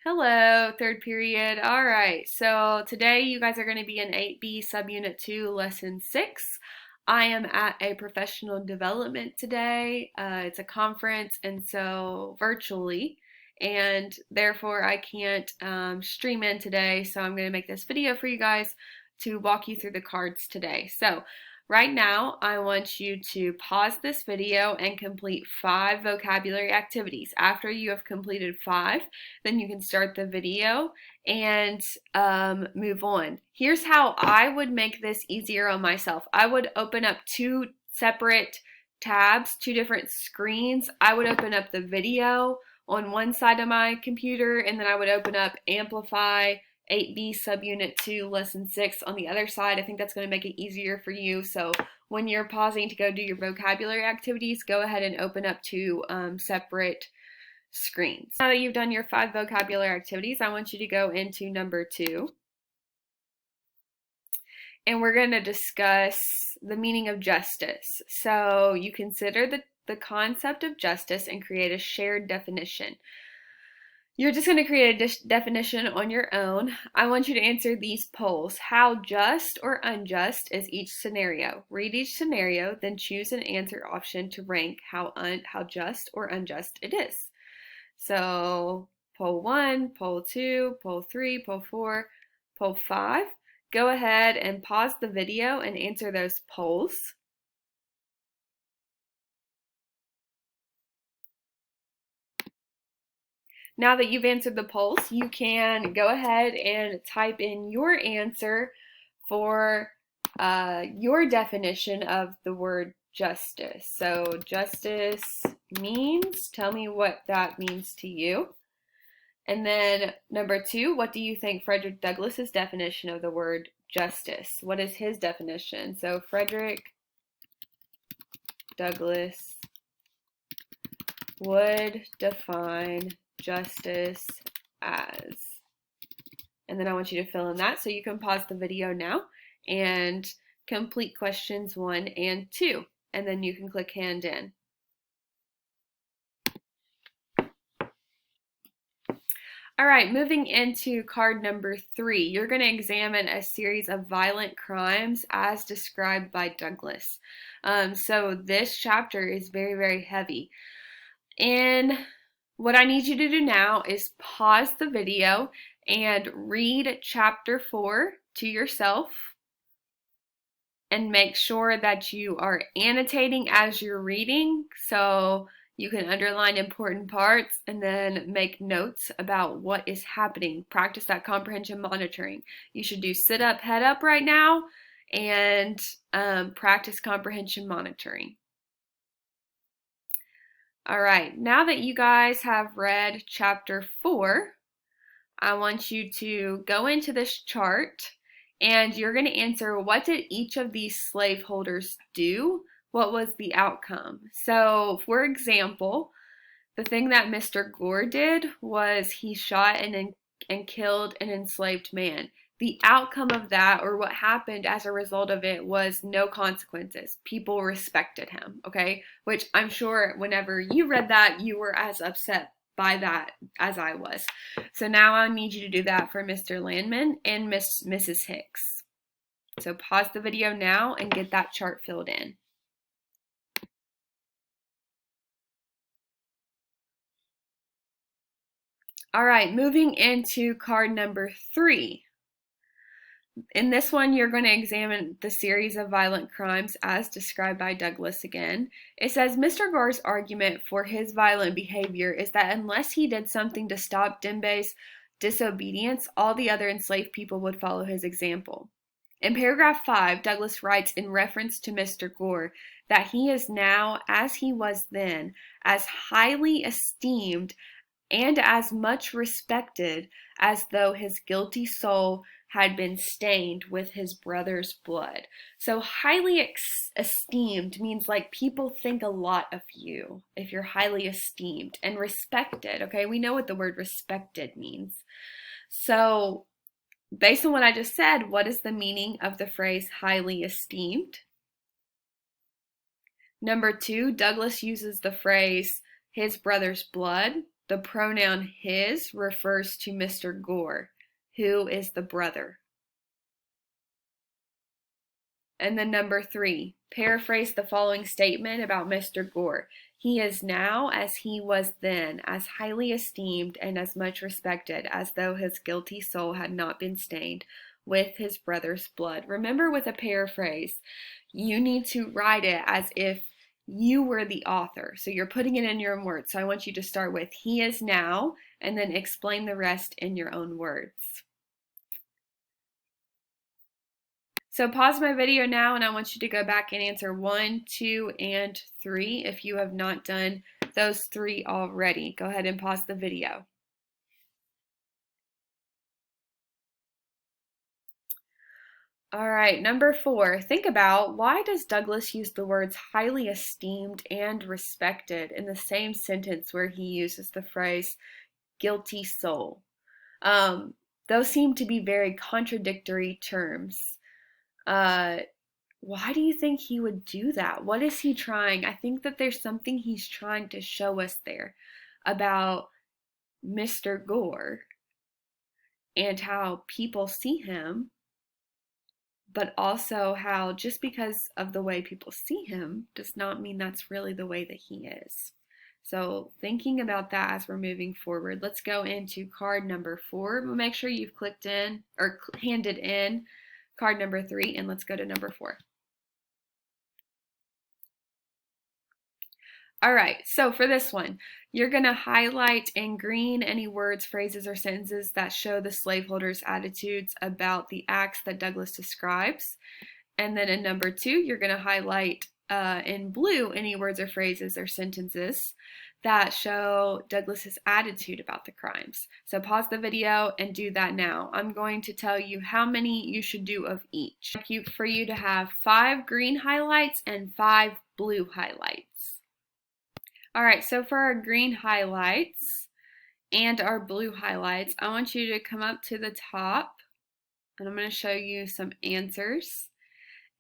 Hello, third period. All right, so today you guys are going to be in 8B subunit 2, lesson 6. I am at a professional development today. It's a conference, and so virtually, and therefore I can't stream in today, so I'm going to make this video for you guys to walk you through the cards today. So right now, I want you to pause this video and complete 5 vocabulary activities. After you have completed 5, then you can start the video and move on. Here's how I would make this easier on myself. I would open up 2 separate tabs, 2 different screens. I would open up the video on one side of my computer, and then I would open up Amplify 8B subunit 2 lesson 6 on the other side. I think that's going to make it easier for you. So when you're pausing to go do your vocabulary activities, go ahead and open up 2 separate screens. Now that you've done your 5 vocabulary activities, I want you to go into number 2. And we're going to discuss the meaning of justice. So you consider the concept of justice and create a shared definition. You're just going to create a definition on your own. I want you to answer these polls. How just or unjust is each scenario? Read each scenario, then choose an answer option to rank how just or unjust it is. So poll 1, poll 2, poll 3, poll 4, poll 5. Go ahead and pause the video and answer those polls. Now that you've answered the polls, you can go ahead and type in your answer for your definition of the word justice. So justice means, tell me what that means to you. And then number 2, what do you think Frederick Douglass's definition of the word justice? What is his definition? So Frederick Douglass would define justice as, and then I want you to fill in that. So you can pause the video now and complete questions 1 and 2, and then you can click hand in. All right, moving into card number 3, you're going to examine a series of violent crimes as described by Douglass. So this chapter is very, very heavy. And what I need you to do now is pause the video and read chapter 4 to yourself, and make sure that you are annotating as you're reading, so you can underline important parts and then make notes about what is happening. Practice that comprehension monitoring. You should do sit up, head up right now, and practice comprehension monitoring. All right, now that you guys have read chapter 4, I want you to go into this chart and you're going to answer, what did each of these slaveholders do? What was the outcome? So, for example, the thing that Mr. Gore did was he shot and killed an enslaved man. The outcome of that, or what happened as a result of it, was no consequences. People respected him, okay? Which I'm sure whenever you read that, you were as upset by that as I was. So now I need you to do that for Mr. Landman and Mrs. Hicks. So pause the video now and get that chart filled in. All right, moving into card number 3. In this one, you're going to examine the series of violent crimes as described by Douglass again. It says, Mr. Gore's argument for his violent behavior is that unless he did something to stop Dembe's disobedience, all the other enslaved people would follow his example. In paragraph 5, Douglass writes in reference to Mr. Gore that he is now, as he was then, as highly esteemed and as much respected as though his guilty soul had been stained with his brother's blood. So highly esteemed means like people think a lot of you if you're highly esteemed, and respected, okay? We know what the word respected means. So based on what I just said, what is the meaning of the phrase highly esteemed? Number 2, Douglass uses the phrase his brother's blood. The pronoun his refers to Mr. Gore, who is the brother. And then number 3, paraphrase the following statement about Mr. Gore. He is now, as he was then, as highly esteemed and as much respected as though his guilty soul had not been stained with his brother's blood. Remember, with a paraphrase, you need to write it as if you were the author. So you're putting it in your own words. So I want you to start with he is now and then explain the rest in your own words. So pause my video now and I want you to go back and answer 1, 2, and 3 if you have not done those 3 already. Go ahead and pause the video. All right, number 4, think about why does Douglas use the words highly esteemed and respected in the same sentence where he uses the phrase guilty soul? Those seem to be very contradictory terms. Why do you think he would do that? What is he trying? I think that there's something he's trying to show us there about Mr. Gore and how people see him, but also how just because of the way people see him does not mean that's really the way that he is. So thinking about that as we're moving forward, let's go into card number 4. Make sure you've clicked in or handed in card number 3, and let's go to number 4. All right, so for this one, you're going to highlight in green any words, phrases, or sentences that show the slaveholders' attitudes about the acts that Douglas describes. And then in number 2, you're going to highlight in blue any words or phrases or sentences that show Douglas's attitude about the crimes. So pause the video and do that now. I'm going to tell you how many you should do of each. For you to have 5 green highlights and 5 blue highlights. All right, so for our green highlights and our blue highlights, I want you to come up to the top and I'm going to show you some answers.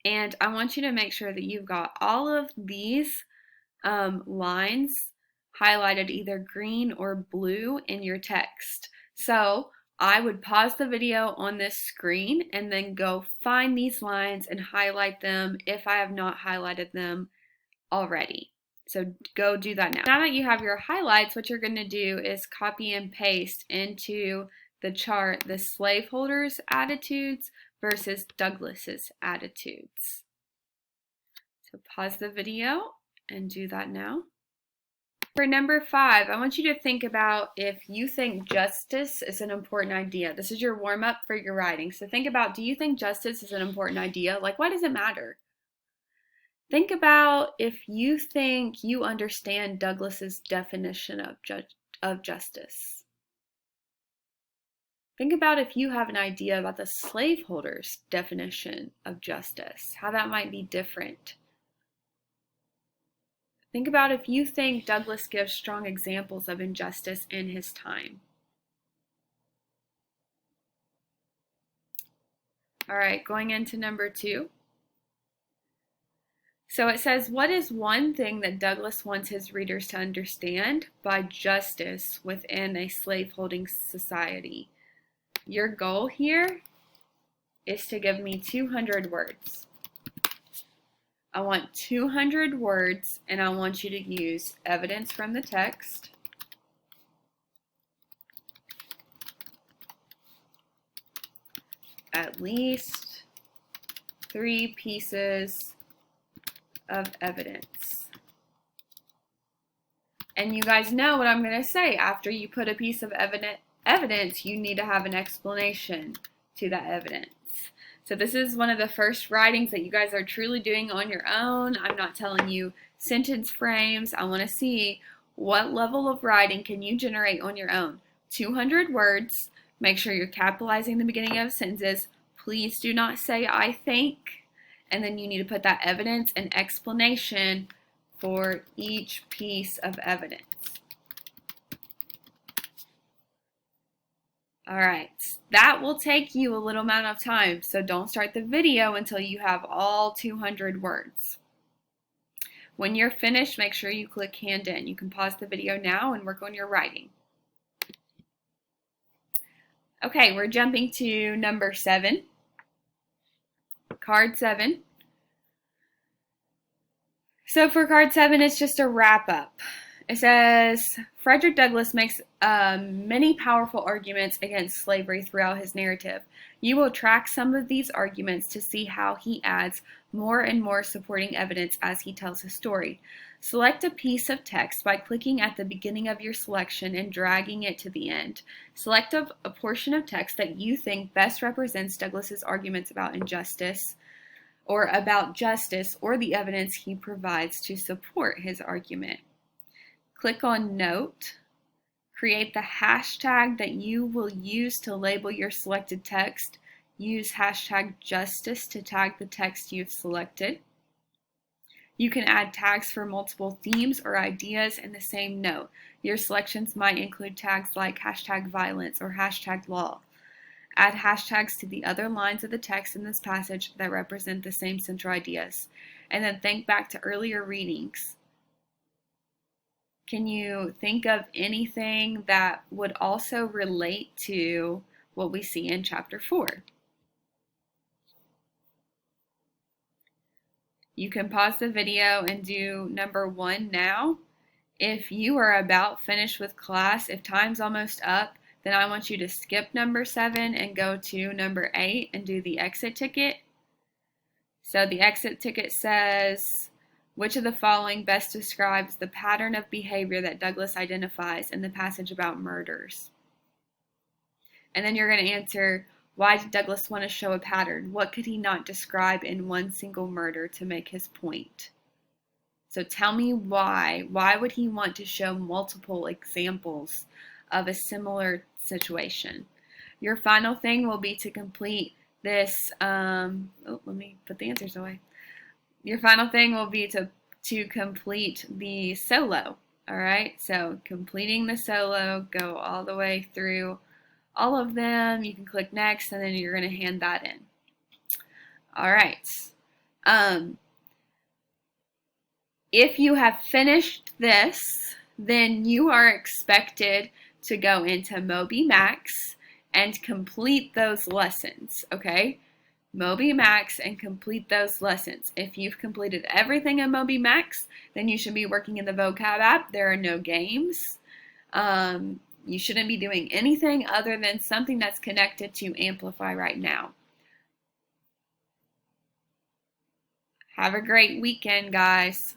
And I want you to make sure that you've got all of these lines highlighted either green or blue in your text. So I would pause the video on this screen and then go find these lines and highlight them if I have not highlighted them already. So go do that now. Now that you have your highlights, what you're going to do is copy and paste into the chart the slaveholders' attitudes versus Douglas's attitudes. So pause the video and do that now. For number 5, I want you to think about if you think justice is an important idea. This is your warm-up for your writing. So think about, do you think justice is an important idea? Like, why does it matter? Think about if you think you understand Douglas's definition of justice. Think about if you have an idea about the slaveholders' definition of justice, how that might be different. Think about if you think Douglas gives strong examples of injustice in his time. All right, going into number 2. So it says, what is one thing that Douglas wants his readers to understand by justice within a slaveholding society? Your goal here is to give me 200 words. I want 200 words, and I want you to use evidence from the text, at least 3 pieces of evidence. And you guys know what I'm going to say. After you put a piece of evidence, you need to have an explanation to that evidence. So this is one of the first writings that you guys are truly doing on your own. I'm not telling you sentence frames. I want to see what level of writing can you generate on your own. 200 words. Make sure you're capitalizing the beginning of sentences. Please do not say I think. And then you need to put that evidence and explanation for each piece of evidence. All right, that will take you a little amount of time, so don't start the video until you have all 200 words. When you're finished, make sure you click hand in. You can pause the video now and work on your writing. Okay, we're jumping to number 7, card 7. So for card 7, it's just a wrap up. It says Frederick Douglass makes many powerful arguments against slavery throughout his narrative. You will track some of these arguments to see how he adds more and more supporting evidence as he tells his story. Select a piece of text by clicking at the beginning of your selection and dragging it to the end. Select a portion of text that you think best represents Douglass's arguments about injustice or about justice or the evidence he provides to support his argument. Click on Note. Create the hashtag that you will use to label your selected text. Use hashtag justice to tag the text you've selected. You can add tags for multiple themes or ideas in the same note. Your selections might include tags like hashtag violence or hashtag law. Add hashtags to the other lines of the text in this passage that represent the same central ideas. And then think back to earlier readings. Can you think of anything that would also relate to what we see in chapter 4? You can pause the video and do number 1 now. If you are about finished with class, if time's almost up, then I want you to skip number 7 and go to number 8 and do the exit ticket. So the exit ticket says, which of the following best describes the pattern of behavior that Douglass identifies in the passage about murders? And then you're going to answer, why did Douglass want to show a pattern? What could he not describe in one single murder to make his point? So tell me why. Why would he want to show multiple examples of a similar situation? Your final thing will be to complete this. Let me put the answers away. Your final thing will be to complete the solo. All right, so completing the solo, go all the way through all of them. You can click next, and then you're going to hand that in. All right. If you have finished this, then you are expected to go into MobyMax and complete those lessons, okay? MobyMax and complete those lessons. If you've completed everything in MobyMax, then you should be working in the vocab app. There are no games. You shouldn't be doing anything other than something that's connected to Amplify right now. Have a great weekend, guys.